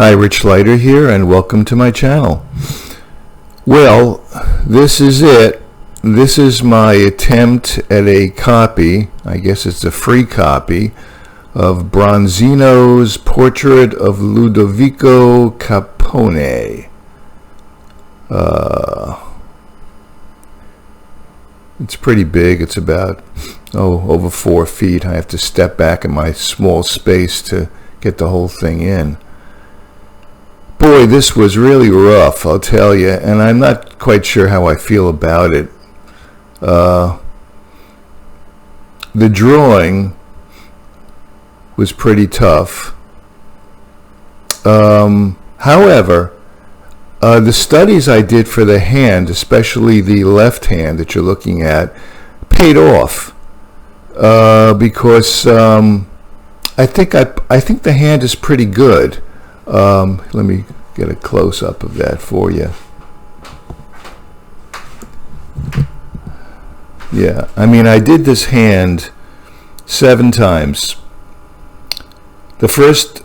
Hi, Rich Leiter here, and welcome to my channel. Well, this is it. This is my attempt at a copy, I guess it's a free copy, of Bronzino's portrait of Ludovico Capone. It's pretty big. It's about, over 4 feet. I have to step back in my small space to get the whole thing in. Boy, this was really rough, I'll tell you, and I'm not quite sure how I feel about it. The drawing was pretty tough. However, the studies I did for the hand, especially the left hand that you're looking at, paid off because I think the hand is pretty good. Let me get a close-up of that for you. Yeah, I mean, I did this hand 7 times. The first,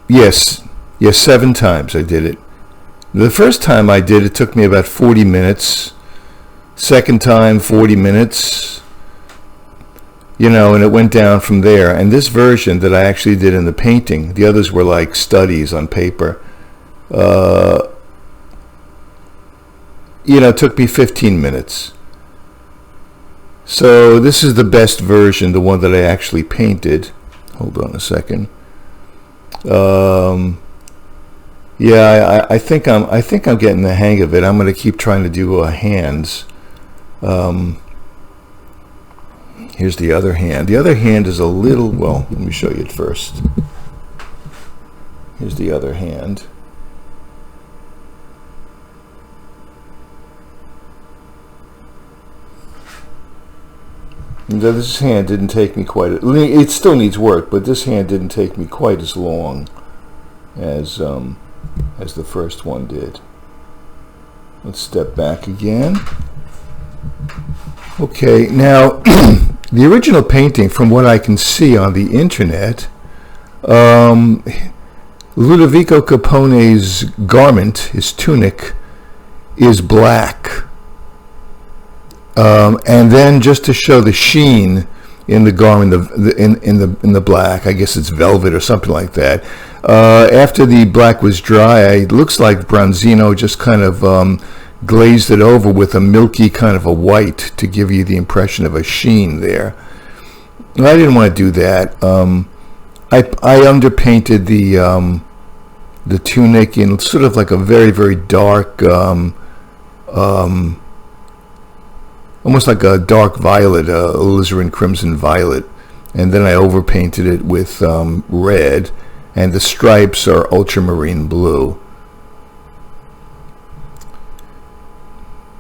yes, 7 times I did it. The first time I did it took me about 40 minutes. Second time, 40 minutes. And it went down from there. And this version that I actually did in the painting, the others were like studies on paper, took me 15 minutes. So this is the best version, the one that I actually painted. Hold on a second. Yeah, I think I'm getting the hang of it. I'm going to keep trying to do hands. Here's the other hand. The other hand is a little, well, let me show you it first. Here's the other hand. Now, this hand didn't take me it still needs work, but this hand didn't take me quite as long as the first one did. Let's step back again. Okay, now the original painting, from what I can see on the internet, Ludovico Capone's garment, his tunic, is black. And then just to show the sheen in the garment, in the black, I guess it's velvet or something like that. After the black was dry, it looks like Bronzino just kind of glazed it over with a milky kind of a white to give you the impression of a sheen there. I didn't want to do that. I underpainted the tunic in sort of like a very, very dark, almost like a dark violet, alizarin crimson violet, and then I overpainted it with red, and the stripes are ultramarine blue.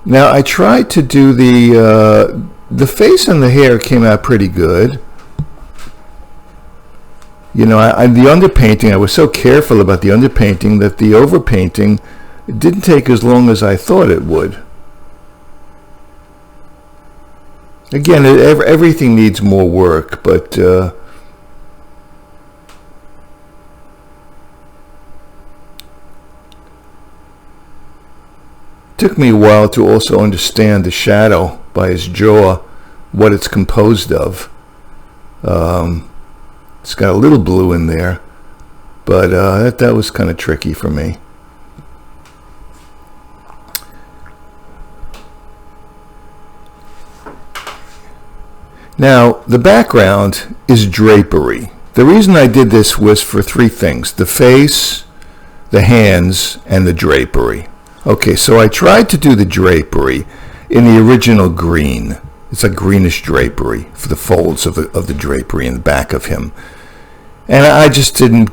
Now I tried to do the face and the hair came out pretty good. The underpainting, I was so careful about the underpainting that the overpainting didn't take as long as I thought it would. Again, everything needs more work, but took me a while to also understand the shadow by his jaw, what it's composed of. It's got a little blue in there, but that was kind of tricky for me. Now, the background is drapery. The reason I did this was for 3 things: the face, the hands, and the drapery. Okay, so I tried to do the drapery in the original green. It's a greenish drapery for the folds of the drapery in the back of him. And I didn't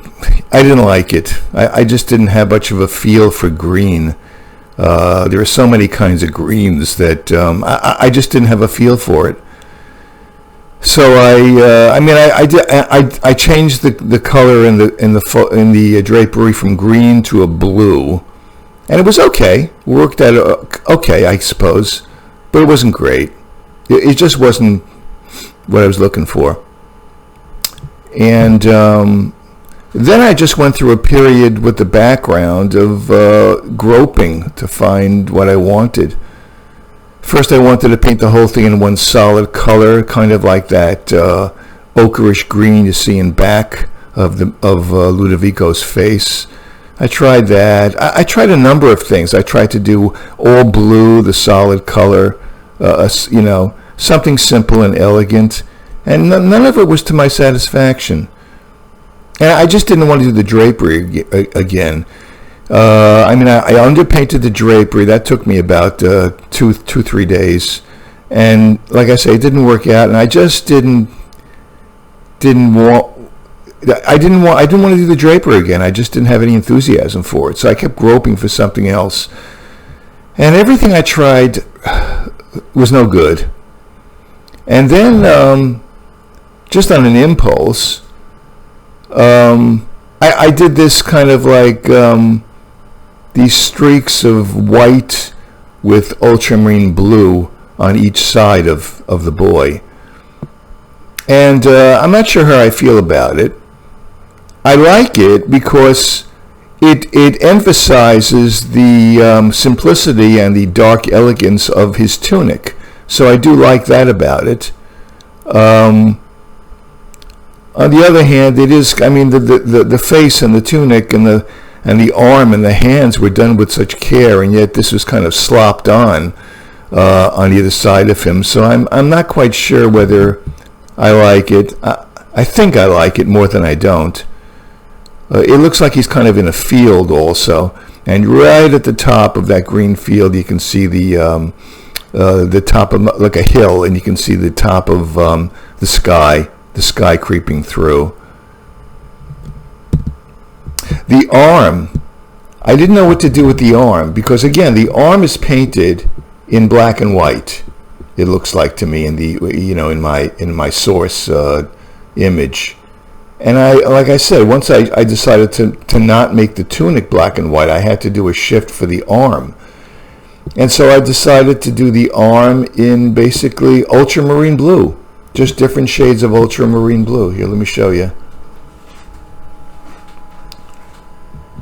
like it. I just didn't have much of a feel for green. There are so many kinds of greens that I just didn't have a feel for it. So I changed the color in the drapery from green to a blue, and it was okay. Worked out okay, I suppose, but it wasn't great. It just wasn't what I was looking for. And Then I just went through a period with the background of groping to find what I wanted. First, I wanted to paint the whole thing in one solid color, kind of like that ochreish green you see in back of Ludovico's face. I tried that. I tried a number of things. I tried to do all blue, the solid color, something simple and elegant, and none of it was to my satisfaction. And I just didn't want to do the drapery again. I underpainted the drapery. That took me about 3 days, and like I say, it didn't work out. And I just didn't want. I didn't want to do the drapery again. I just didn't have any enthusiasm for it. So I kept groping for something else, and everything I tried was no good. And then, just on an impulse, I did this kind of like these streaks of white with ultramarine blue on each side of the boy. And I'm not sure how I feel about it. I like it because it emphasizes the simplicity and the dark elegance of his tunic. So I do like that about it. On the other hand, it is, the face and the tunic and the arm and the hands were done with such care, and yet this was kind of slopped on either side of him. So I'm not quite sure whether I like it. I think I like it more than I don't. It looks like he's kind of in a field also, and right at the top of that green field, you can see the top of like a hill, and you can see the top of the sky creeping through. The arm, I didn't know what to do with the arm, because again, the arm is painted in black and white. It looks like to me in my source image. And like I said, once I decided to not make the tunic black and white, I had to do a shift for the arm. And so I decided to do the arm in basically ultramarine blue, just different shades of ultramarine blue. Here, let me show you.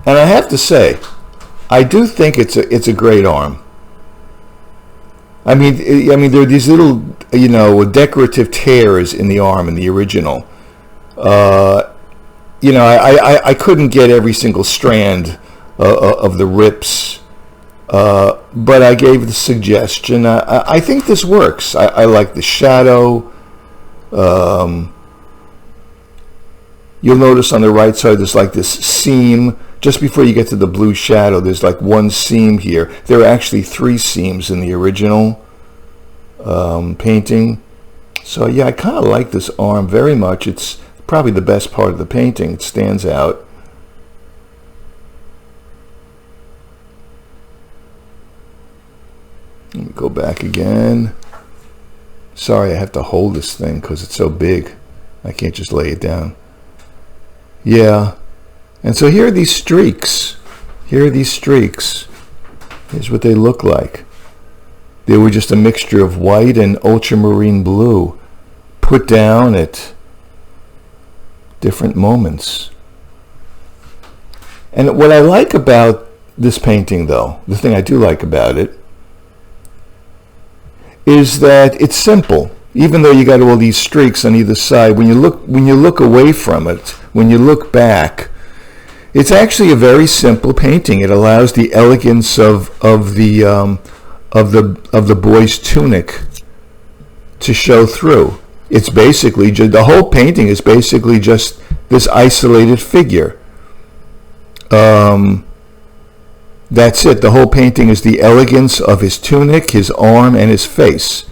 And I have to say, I do think it's a great arm. I mean, there are these little, decorative tears in the arm in the original. I couldn't get every single strand of the rips, but I gave the suggestion. I think this works. I like the shadow. You'll notice on the right side there's like this seam. Just before you get to the blue shadow, there's like one seam here. There are actually 3 seams in the original painting. So yeah, I kind of like this arm very much. It's probably the best part of the painting. It stands out. Let me go back again. Sorry, I have to hold this thing because it's so big. I can't just lay it down. Yeah. And so here are these streaks. Here's what they look like. They were just a mixture of white and ultramarine blue put down at different moments. And what I like about this painting, though, the thing I do like about it, is that it's simple. Even though you got all these streaks on either side, when you look away from it, when you look back, it's actually a very simple painting. It allows the elegance of the boy's tunic to show through. It's basically the whole painting is basically just this isolated figure. That's it. The whole painting is the elegance of his tunic, his arm, and his face,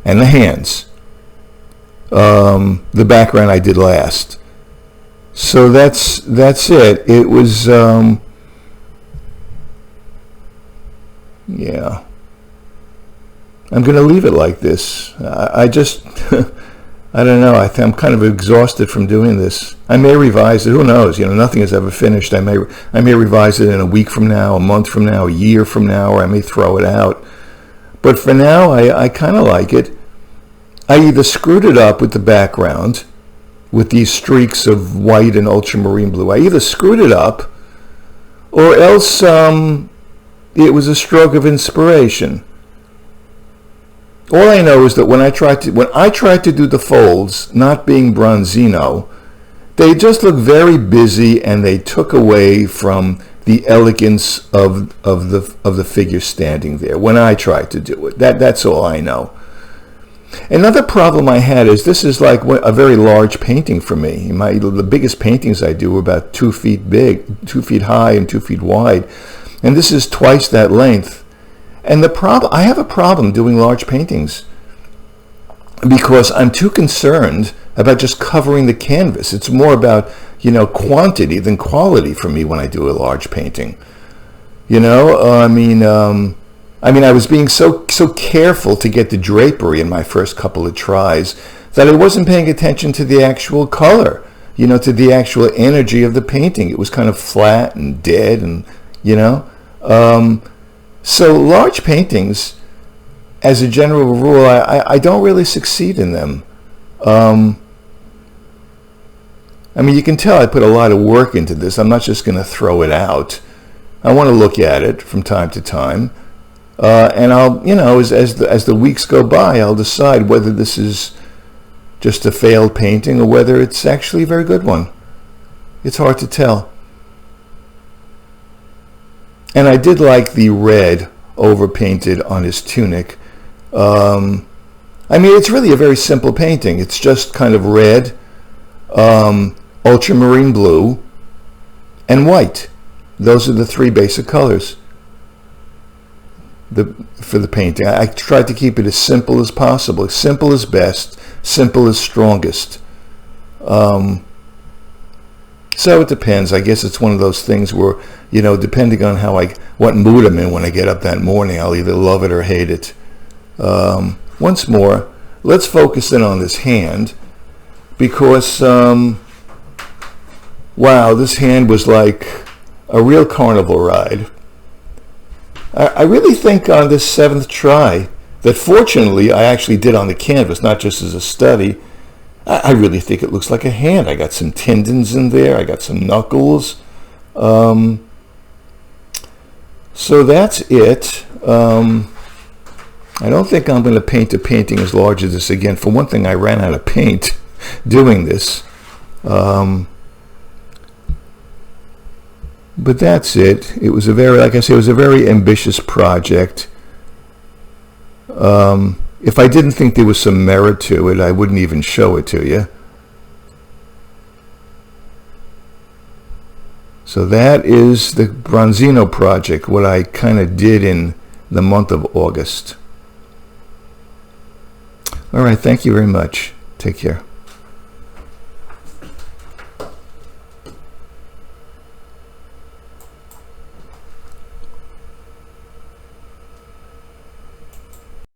and the hands. The background I did last. So that's it. It was yeah. I'm going to leave it like this. I just I don't know. I'm kind of exhausted from doing this. I may revise it. Who knows? Nothing is ever finished. I may revise it in a week from now, a month from now, a year from now, or I may throw it out. But for now, I kind of like it. I either screwed it up with the background, with these streaks of white and ultramarine blue. I either screwed it up, or else it was a stroke of inspiration. All I know is that when I tried to do the folds, not being Bronzino, they just looked very busy, and they took away from the elegance of the figure standing there when I tried to do it. That's all I know. Another problem I had is this is like a very large painting for me. The biggest paintings I do are about 2 feet big, 2 feet high and 2 feet wide, and this is twice that length. And I have a problem doing large paintings because I'm too concerned about just covering the canvas. It's more about, quantity than quality for me when I do a large painting. I was being so careful to get the drapery in my first couple of tries that I wasn't paying attention to the actual color, to the actual energy of the painting. It was kind of flat and dead, and so large paintings, as a general rule, I don't really succeed in them. You can tell I put a lot of work into this. I'm not just going to throw it out. I want to look at it from time to time. And I'll, as the weeks go by, I'll decide whether this is just a failed painting or whether it's actually a very good one. It's hard to tell. And I did like the red overpainted on his tunic. It's really a very simple painting. It's just kind of red, ultramarine blue, and white. Those are the 3 basic colors for the painting. I tried to keep it as simple as possible. Simple is best, simple is strongest. So it depends. I guess it's one of those things where, depending on what mood I'm in when I get up that morning, I'll either love it or hate it. Once more, let's focus in on this hand, because, wow, this hand was like a real carnival ride. I really think on this 7th try that fortunately I actually did on the canvas, not just as a study. I really think it looks like a hand. I got some tendons in there. I got some knuckles. So that's it. I don't think I'm going to paint a painting as large as this again. For one thing, I ran out of paint doing this. But that's it. It was like I say, it was a very ambitious project. If I didn't think there was some merit to it, I wouldn't even show it to you. So that is the Bronzino project, what I kind of did in the month of August. All right, thank you very much. Take care.